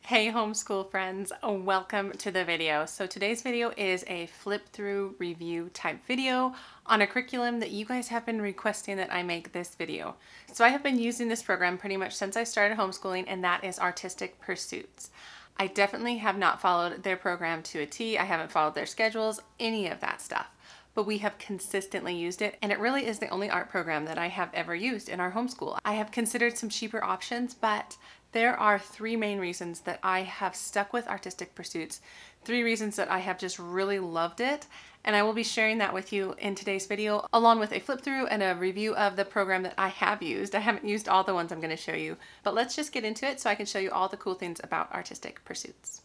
Hey homeschool friends, welcome to the video. So today's video is a flip through review type video on a curriculum that you guys have been requesting that I make this video. So I have been using this program pretty much since I started homeschooling, and that is Artistic Pursuits. I definitely have not followed their program to a T. I haven't followed their schedules, any of that stuff. But we have consistently used it, and it really is the only art program that I have ever used in our homeschool. I have considered some cheaper options, but there are three main reasons that I have stuck with Artistic Pursuits, three reasons that I have just really loved it, and I will be sharing that with you in today's video, along with a flip through and a review of the program that I have used. I haven't used all the ones I'm going to show you, but let's just get into it so I can show you all the cool things about Artistic Pursuits.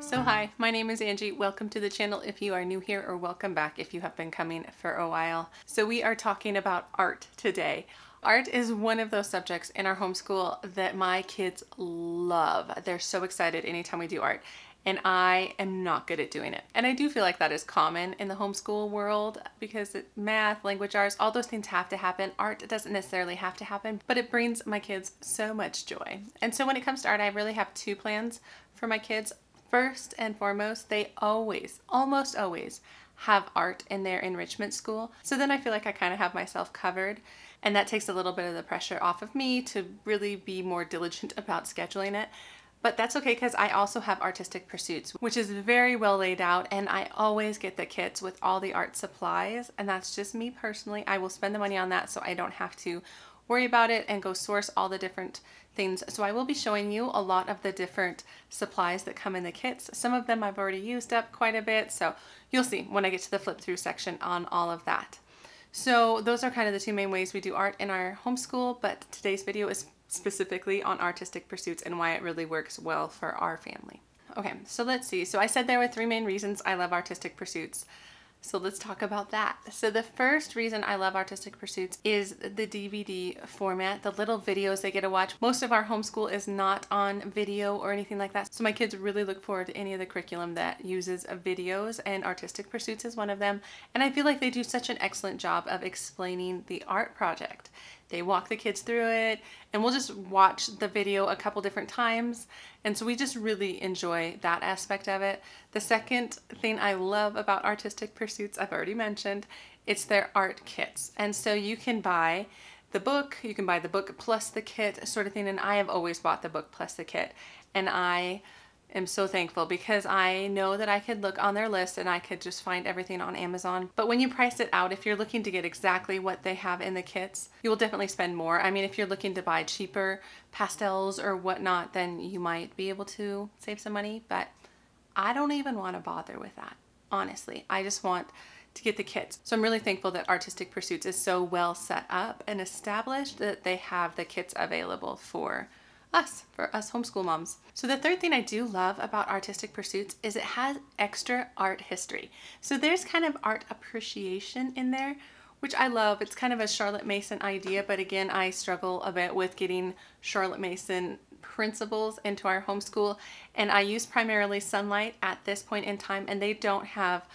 So hi, my name is Angie. Welcome to the channel if you are new here, or welcome back if you have been coming for a while. So we are talking about art today. Art is one of those subjects in our homeschool that my kids love. They're so excited anytime we do art, and I am not good at doing it. And I do feel like that is common in the homeschool world because math, language arts, all those things have to happen. Art doesn't necessarily have to happen, but it brings my kids so much joy. And so when it comes to art, I really have two plans for my kids. First and foremost, they almost always have art in their enrichment school. So then I feel like I kind of have myself covered, and that takes a little bit of the pressure off of me to really be more diligent about scheduling it. But that's okay because I also have Artistic Pursuits, which is very well laid out, and I always get the kits with all the art supplies, and that's just me personally. I will spend the money on that so I don't have to worry about it and go source all the different things. So I will be showing you a lot of the different supplies that come in the kits. Some of them I've already used up quite a bit, so you'll see when I get to the flip through section on all of that. So those are kind of the two main ways we do art in our homeschool, but today's video is specifically on Artistic Pursuits and why it really works well for our family. Okay, so let's see. So I said there were three main reasons I love Artistic Pursuits. So let's talk about that. So the first reason I love Artistic Pursuits is the DVD format, the little videos they get to watch. Most of our homeschool is not on video or anything like that. So my kids really look forward to any of the curriculum that uses videos, and Artistic Pursuits is one of them. And I feel like they do such an excellent job of explaining the art project. They walk the kids through it, and we'll just watch the video a couple different times. And so we just really enjoy that aspect of it. The second thing I love about Artistic Pursuits, I've already mentioned, it's their art kits. And so you can buy the book plus the kit sort of thing. And I have always bought the book plus the kit. And I am so thankful because I know that I could look on their list and I could just find everything on Amazon. But when you price it out, if you're looking to get exactly what they have in the kits, you will definitely spend more. I mean, if you're looking to buy cheaper pastels or whatnot, then you might be able to save some money, but I don't even want to bother with that. Honestly, I just want to get the kits. So I'm really thankful that Artistic Pursuits is so well set up and established that they have the kits available for us homeschool moms. So the third thing I do love about Artistic Pursuits is it has extra art history. So there's kind of art appreciation in there, which I love. It's kind of a Charlotte Mason idea, but again, I struggle a bit with getting Charlotte Mason principles into our homeschool, and I use primarily Sunlight at this point in time, and they don't have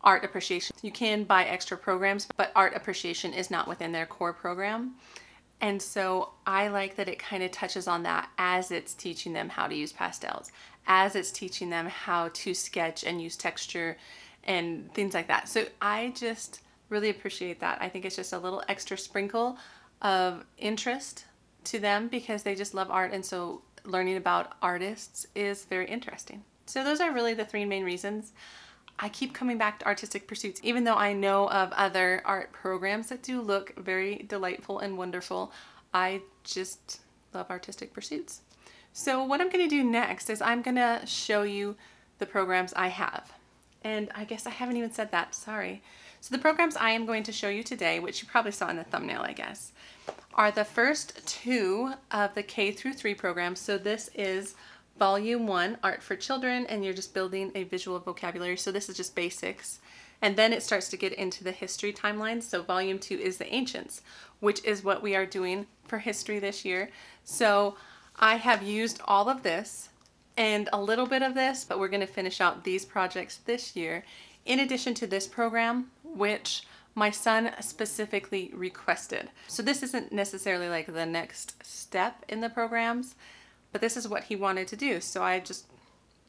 art appreciation. You can buy extra programs, but art appreciation is not within their core program. And so I like that it kind of touches on that as it's teaching them how to use pastels, as it's teaching them how to sketch and use texture and things like that. So I just really appreciate that. I think it's just a little extra sprinkle of interest to them because they just love art, and so learning about artists is very interesting. So those are really the three main reasons I keep coming back to Artistic Pursuits, even though I know of other art programs that do look very delightful and wonderful. I just love Artistic Pursuits. So what I'm going to do next is I'm going to show you the programs I have. And I guess I haven't even said that, sorry. So the programs I am going to show you today, which you probably saw in the thumbnail, I guess, are the first two of the K-3 programs. So this is Volume 1, Art for Children, and you're just building a visual vocabulary. So this is just basics. And then it starts to get into the history timelines. So Volume 2 is the Ancients, which is what we are doing for history this year. So I have used all of this and a little bit of this, but we're going to finish out these projects this year in addition to this program, which my son specifically requested. So this isn't necessarily like the next step in the programs, but this is what he wanted to do. So I just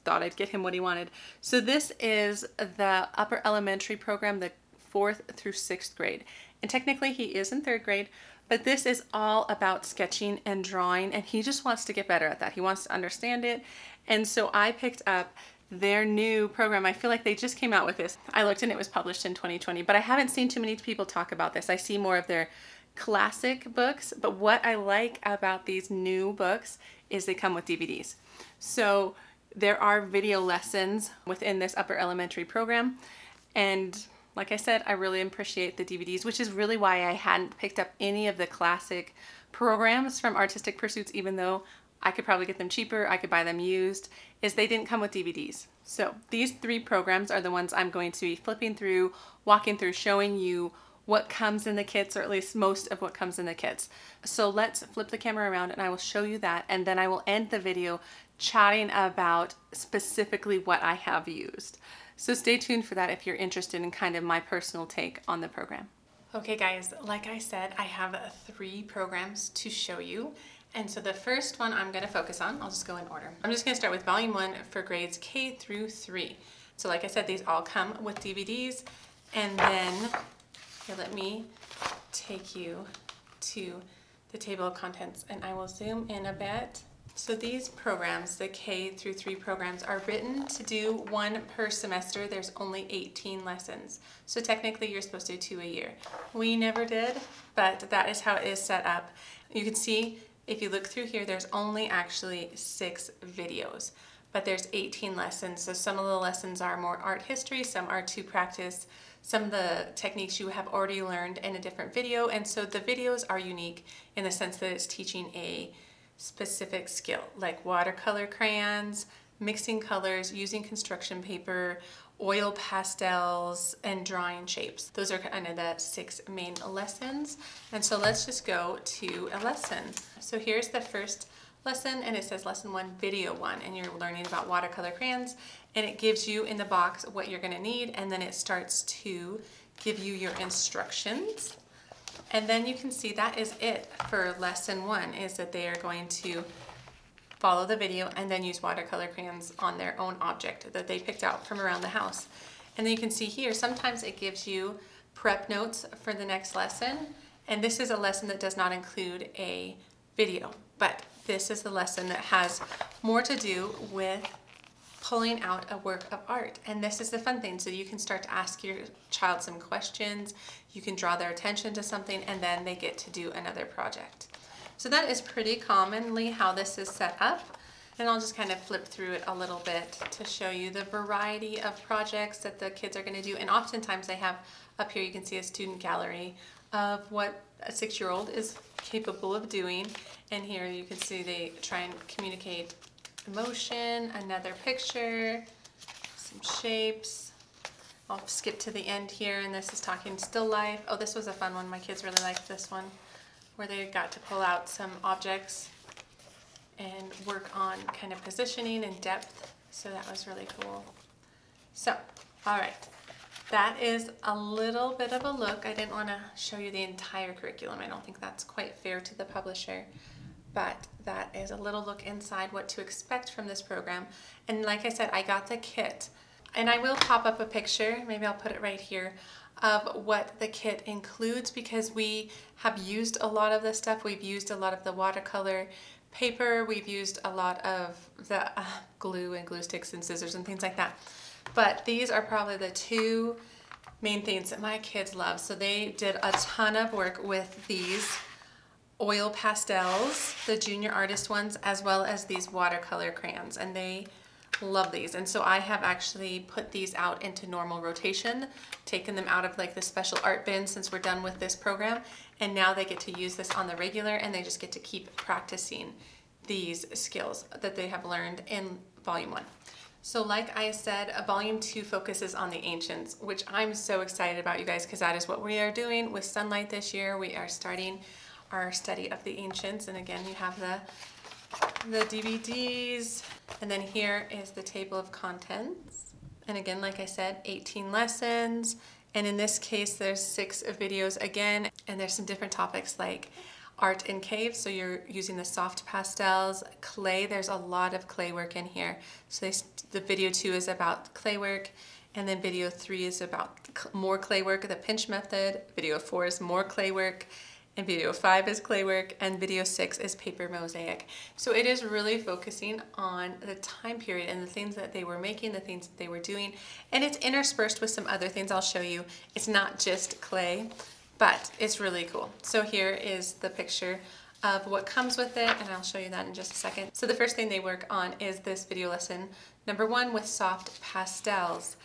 thought I'd get him what he wanted. So this is the upper elementary program, the 4th through 6th grade. And technically he is in 3rd grade, but this is all about sketching and drawing, and he just wants to get better at that. He wants to understand it. And so I picked up their new program. I feel like they just came out with this. I looked and it was published in 2020, but I haven't seen too many people talk about this. I see more of their classic books, but what I like about these new books is they come with DVDs. So there are video lessons within this upper elementary program, and like I said, I really appreciate the DVDs, which is really why I hadn't picked up any of the classic programs from Artistic Pursuits, even though I could probably get them cheaper, I could buy them used, is they didn't come with DVDs. So these 3 programs are the ones I'm going to be flipping through, walking through, showing you what comes in the kits, or at least most of what comes in the kits. So let's flip the camera around and I will show you that, and then I will end the video chatting about specifically what I have used. So stay tuned for that if you're interested in kind of my personal take on the program. Okay guys, like I said, I have 3 programs to show you. And so the first one I'm going to focus on, I'll just go in order. I'm just going to start with volume 1 for grades K through 3. So like I said, these all come with DVDs. And then here, let me take you to the table of contents and I will zoom in a bit. So these programs, the K through 3 programs, are written to do 1 per semester. There's only 18 lessons. So technically you're supposed to do 2 a year. We never did, but that is how it is set up. You can see if you look through here, there's only actually 6 videos, but there's 18 lessons. So some of the lessons are more art history, some are to practice some of the techniques you have already learned in a different video. And so the videos are unique in the sense that it's teaching a specific skill, like watercolor crayons, mixing colors, using construction paper, oil pastels, and drawing shapes. Those are kind of the 6 main lessons. And so let's just go to a lesson. So here's the first lesson, and it says lesson 1, video 1, and you're learning about watercolor crayons, and it gives you in the box what you're gonna need, and then it starts to give you your instructions. And then you can see that is it for lesson 1, is that they are going to follow the video and then use watercolor crayons on their own object that they picked out from around the house. And then you can see here, sometimes it gives you prep notes for the next lesson. And this is a lesson that does not include a video, but this is the lesson that has more to do with pulling out a work of art. And this is the fun thing. So you can start to ask your child some questions, you can draw their attention to something, and then they get to do another project. So that is pretty commonly how this is set up. And I'll just kind of flip through it a little bit to show you the variety of projects that the kids are going to do. And oftentimes they have up here, you can see a student gallery of what a 6-year-old is capable of doing. And here you can see they try and communicate emotion, another picture, some shapes. I'll skip to the end here, and this is talking still life. Oh, this was a fun one. My kids really liked this one, where they got to pull out some objects and work on kind of positioning and depth. So that was really cool. So, all right. That is a little bit of a look. I didn't want to show you the entire curriculum. I don't think that's quite fair to the publisher. But that is a little look inside what to expect from this program. And like I said, I got the kit. And I will pop up a picture, maybe I'll put it right here, of what the kit includes, because we have used a lot of this stuff. We've used a lot of the watercolor paper. We've used a lot of the glue and glue sticks and scissors and things like that. But these are probably the 2 main things that my kids love. So they did a ton of work with these oil pastels, the junior artist ones, as well as these watercolor crayons, and they love these. And so I have actually put these out into normal rotation, taken them out of like the special art bin since we're done with this program, and now they get to use this on the regular, and they just get to keep practicing these skills that they have learned in volume 1. So like I said, volume 2 focuses on the ancients, which I'm so excited about, you guys, because that is what we are doing with Sunlight this year. We are starting our study of the ancients, and again, you have the DVDs, and then here is the table of contents. And again, like I said, 18 lessons, And in this case, there's 6 videos again, and there's some different topics like art in caves. So you're using the soft pastels, clay. There's a lot of clay work in here. So the video 2 is about clay work. And then video 3 is about more clay work, the pinch method. Video 4 is more clay work. And video 5 is clay work, and video 6 is paper mosaic. So it is really focusing on the time period and the things that they were making, the things that they were doing, and it's interspersed with some other things I'll show you. It's not just clay, but it's really cool. So here is the picture of what comes with it, and I'll show you that in just a second. So the first thing they work on is this video lesson number 1 with soft pastels,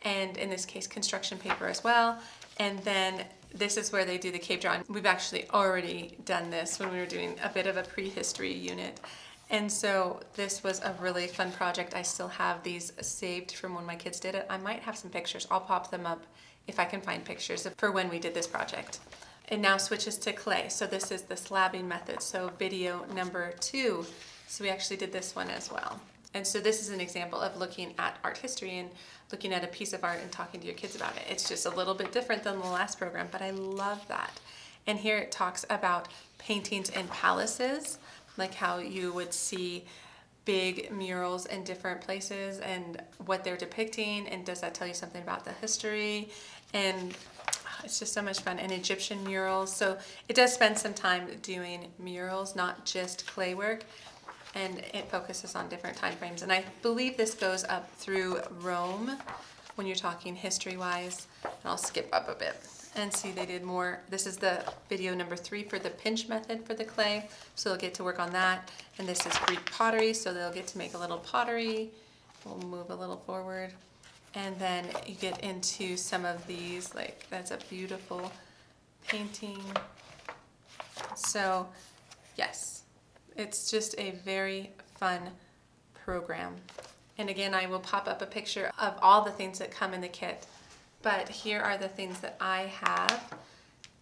and in this case construction paper as well. And then this is where they do the cave drawing. We've actually already done this when we were doing a bit of a prehistory unit. And so this was a really fun project. I still have these saved from when my kids did it. I might have some pictures. I'll pop them up if I can find pictures for when we did this project. It now switches to clay. So this is the slabbing method. So video number 2. So we actually did this one as well. And so this is an example of looking at art history and looking at a piece of art and talking to your kids about it. It's just a little bit different than the last program, but I love that. And here it talks about paintings in palaces, like how you would see big murals in different places and what they're depicting, and does that tell you something about the history? And it's just so much fun. And Egyptian murals. So it does spend some time doing murals, not just clay work. And it focuses on different time frames. And I believe this goes up through Rome when you're talking history-wise. And I'll skip up a bit and see they did more. This is the video number 3 for the pinch method for the clay. So they'll get to work on that. And this is Greek pottery, so they'll get to make a little pottery. We'll move a little forward. And then you get into some of these, like that's a beautiful painting. So yes. It's just a very fun program. And again, I will pop up a picture of all the things that come in the kit. But here are the things that I have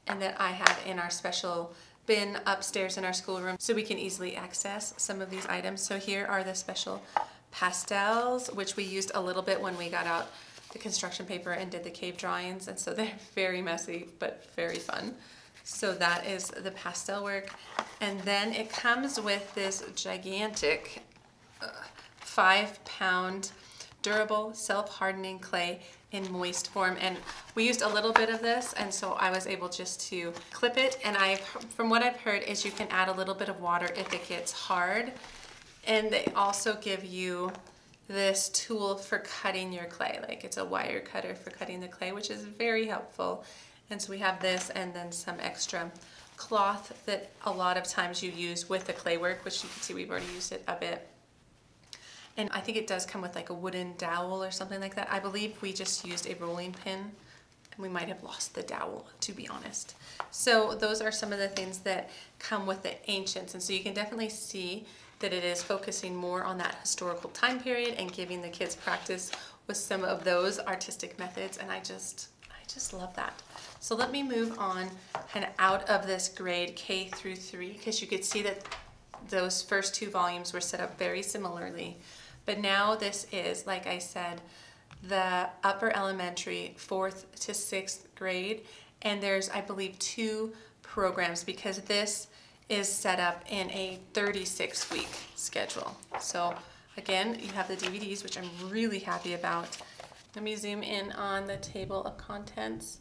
and that I have in our special bin upstairs in our schoolroom so we can easily access some of these items. So here are the special pastels, which we used a little bit when we got out the construction paper and did the cave drawings. And so they're very messy, but very fun. So that is the pastel work. And then it comes with this gigantic 5-pound durable self-hardening clay in moist form. And we used a little bit of this, and so I was able just to clip it. And from what I've heard is you can add a little bit of water if it gets hard. And they also give you this tool for cutting your clay. Like it's a wire cutter for cutting the clay, which is very helpful. And so we have this and then some extra cloth that a lot of times you use with the clay work, which you can see we've already used it a bit. And I think it does come with like a wooden dowel or something like that. I believe we just used a rolling pin, and we might have lost the dowel, to be honest. So those are some of the things that come with the ancients. And so you can definitely see that it is focusing more on that historical time period and giving the kids practice with some of those artistic methods. And I just love that. So let me move on kind of out of this grade K through 3, because you could see that those first 2 volumes were set up very similarly. But now this is, like I said, the upper elementary 4th to 6th grade. And there's, I believe, 2 programs because this is set up in a 36-week schedule. So again, you have the DVDs, which I'm really happy about. Let me zoom in on the table of contents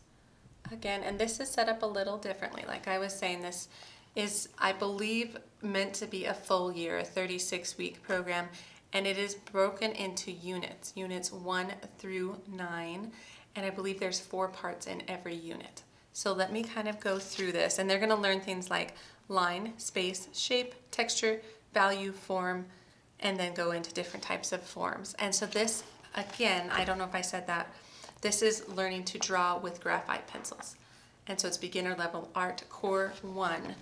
again, and this is set up a little differently. Like I was saying, this is, I believe, meant to be a full year, a 36-week program, and it is broken into units 1 through 9, and I believe there's 4 parts in every unit. So let me kind of go through this, and they're going to learn things like line, space, shape, texture, value, form, and then go into different types of forms. And so this, again, I don't know if I said that, this is learning to draw with graphite pencils. And so it's beginner level art core 1.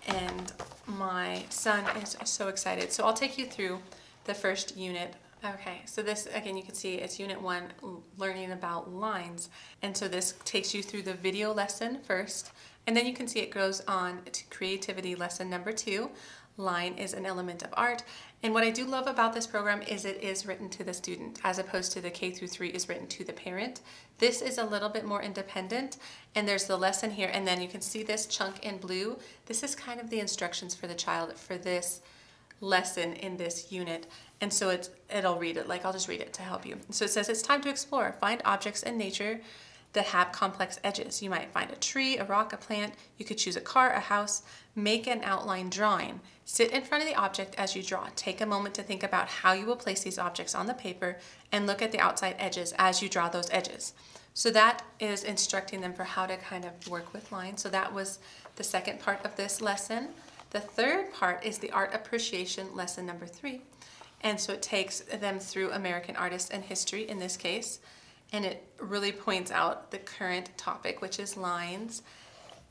And my son is so excited. So I'll take you through the first unit Okay, so this, again, you can see it's Unit 1, learning about lines. And so this takes you through the video lesson first, and then you can see it goes on to creativity lesson number 2. Line is an element of art. And what I do love about this program is it is written to the student, as opposed to the K-3 is written to the parent. This is a little bit more independent, and there's the lesson here, and then you can see this chunk in blue. This is kind of the instructions for the child for this lesson in this unit. And so it'll read it, like I'll just read it to help you. So it says it's time to explore. Find objects in nature that have complex edges. You might find a tree, a rock, a plant. You could choose a car, a house. Make an outline drawing. Sit in front of the object as you draw. Take a moment to think about how you will place these objects on the paper and look at the outside edges as you draw those edges. So that is instructing them for how to kind of work with lines. So that was the second part of this lesson. The third part is the art appreciation lesson number 3. And so it takes them through American artists and history in this case. And it really points out the current topic, which is lines.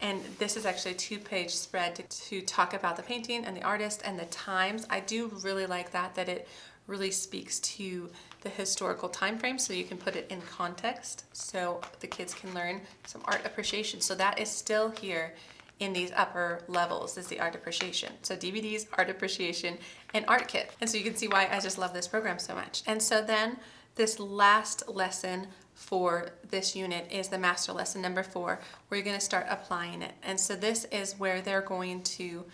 And this is actually a 2-page spread to talk about the painting and the artist and the times. I do really like that it really speaks to the historical time frame, so you can put it in context so the kids can learn some art appreciation. So that is still here in these upper levels, is the art appreciation. So DVDs, art appreciation, and art kit. And so you can see why I just love this program so much. And so then this last lesson for this unit is the master lesson number 4, where you're going to start applying it. And so this is where they're going to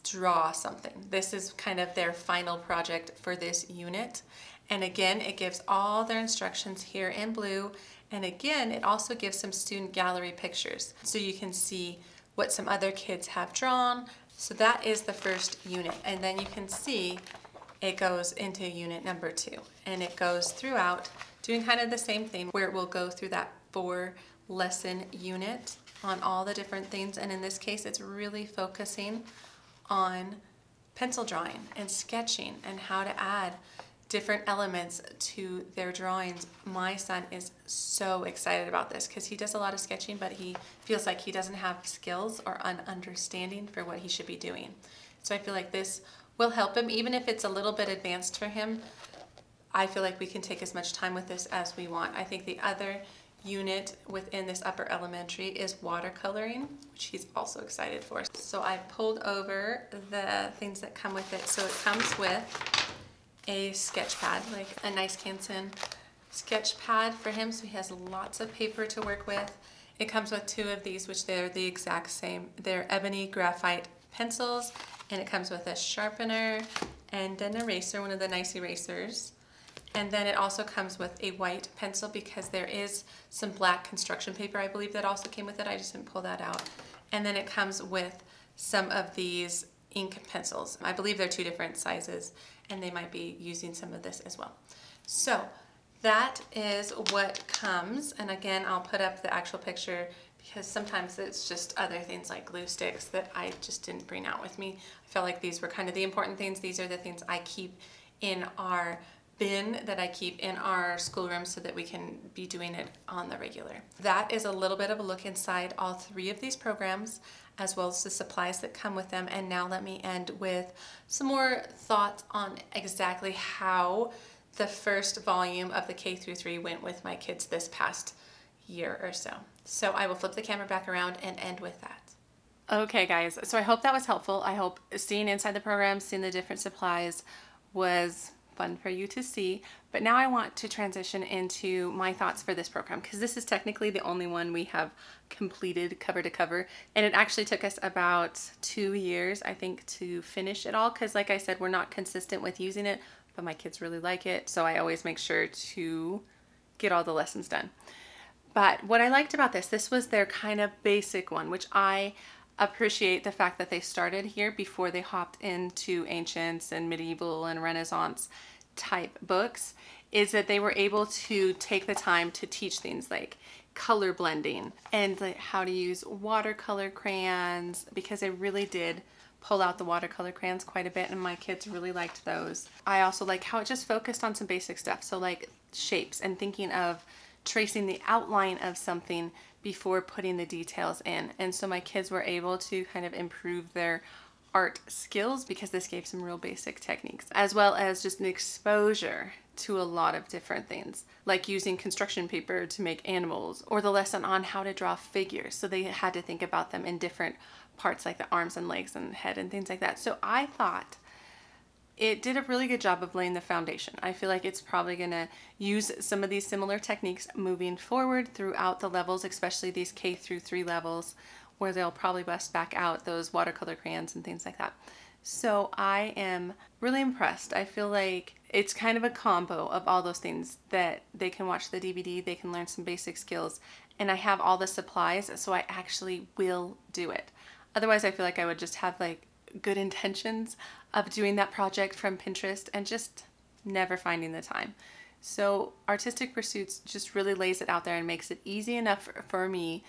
draw something. This is kind of their final project for this unit. And again, it gives all their instructions here in blue. And again, it also gives some student gallery pictures, so you can see what some other kids have drawn. So that is the first unit. And then you can see it goes into unit number 2. And it goes throughout doing kind of the same thing, where it will go through that 4-lesson unit on all the different things. And in this case, it's really focusing on pencil drawing and sketching and how to add different elements to their drawings. My son is so excited about this because he does a lot of sketching, but he feels like he doesn't have skills or an understanding for what he should be doing. So I feel like this will help him, even if it's a little bit advanced for him. I feel like we can take as much time with this as we want. I think the other unit within this upper elementary is watercoloring, which he's also excited for. So I pulled over the things that come with it. So it comes with a sketch pad, like a nice Canson sketch pad for him, so he has lots of paper to work with. It comes with 2 of these, which they're the exact same. They're ebony graphite pencils, and it comes with a sharpener and an eraser, one of the nice erasers. And then it also comes with a white pencil, because there is some black construction paper, I believe, that also came with it. I just didn't pull that out. And then it comes with some of these ink pencils. I believe they're 2 different sizes, and they might be using some of this as well. So that is what comes. And again, I'll put up the actual picture, because sometimes it's just other things like glue sticks that I just didn't bring out with me. I felt like these were kind of the important things. These are the things I keep in our bin, that I keep in our schoolroom, so that we can be doing it on the regular. That is a little bit of a look inside all 3 of these programs, as well as the supplies that come with them. And now let me end with some more thoughts on exactly how the first volume of the K-3 went with my kids this past year or so. So I will flip the camera back around and end with that. Okay guys, so I hope that was helpful. I hope seeing inside the program, seeing the different supplies was fun for you to see. But now I want to transition into my thoughts for this program, because this is technically the only one we have completed cover to cover, and it actually took us about 2 years, I think, to finish it all, because like I said, we're not consistent with using it, but my kids really like it, so I always make sure to get all the lessons done. But what I liked about this was their kind of basic one, which I appreciate the fact that they started here before they hopped into ancients and medieval and Renaissance type books, is that they were able to take the time to teach things like color blending and like how to use watercolor crayons, because they really did pull out the watercolor crayons quite a bit, and my kids really liked those. I also like how it just focused on some basic stuff, so like shapes and thinking of tracing the outline of something before putting the details in. And so my kids were able to kind of improve their art skills because this gave some real basic techniques, as well as just an exposure to a lot of different things, like using construction paper to make animals, or the lesson on how to draw figures. So they had to think about them in different parts, like the arms and legs and head and things like that. So I thought it did a really good job of laying the foundation. I feel like it's probably going to use some of these similar techniques moving forward throughout the levels, especially these K through 3 levels, where they'll probably bust back out those watercolor crayons and things like that. So I am really impressed. I feel like it's kind of a combo of all those things, that they can watch the DVD, they can learn some basic skills, and I have all the supplies, so I actually will do it. Otherwise, I feel like I would just have like good intentions of doing that project from Pinterest and just never finding the time. So Artistic Pursuits just really lays it out there and makes it easy enough for me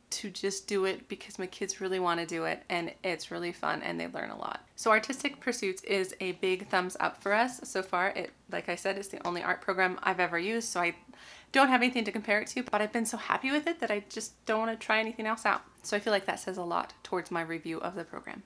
to just do it because my kids really want to do it, and it's really fun and they learn a lot. So Artistic Pursuits is a big thumbs up for us so far. It, like I said, it's the only art program I've ever used, so I don't have anything to compare it to, but I've been so happy with it that I just don't want to try anything else out. So I feel like that says a lot towards my review of the program.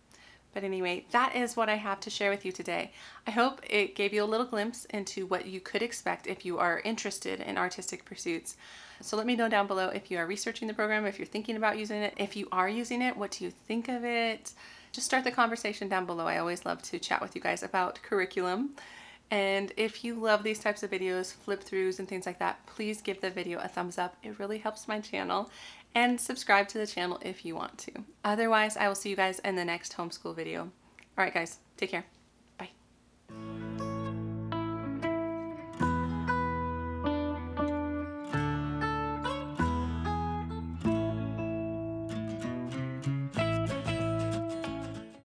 But anyway, that is what I have to share with you today. I hope it gave you a little glimpse into what you could expect if you are interested in Artistic Pursuits. So let me know down below if you are researching the program, if you're thinking about using it. If you are using it, what do you think of it? Just start the conversation down below. I always love to chat with you guys about curriculum. And if you love these types of videos, flip throughs and things like that, please give the video a thumbs up. It really helps my channel. And subscribe to the channel if you want to. Otherwise, I will see you guys in the next homeschool video. All right, guys, take care.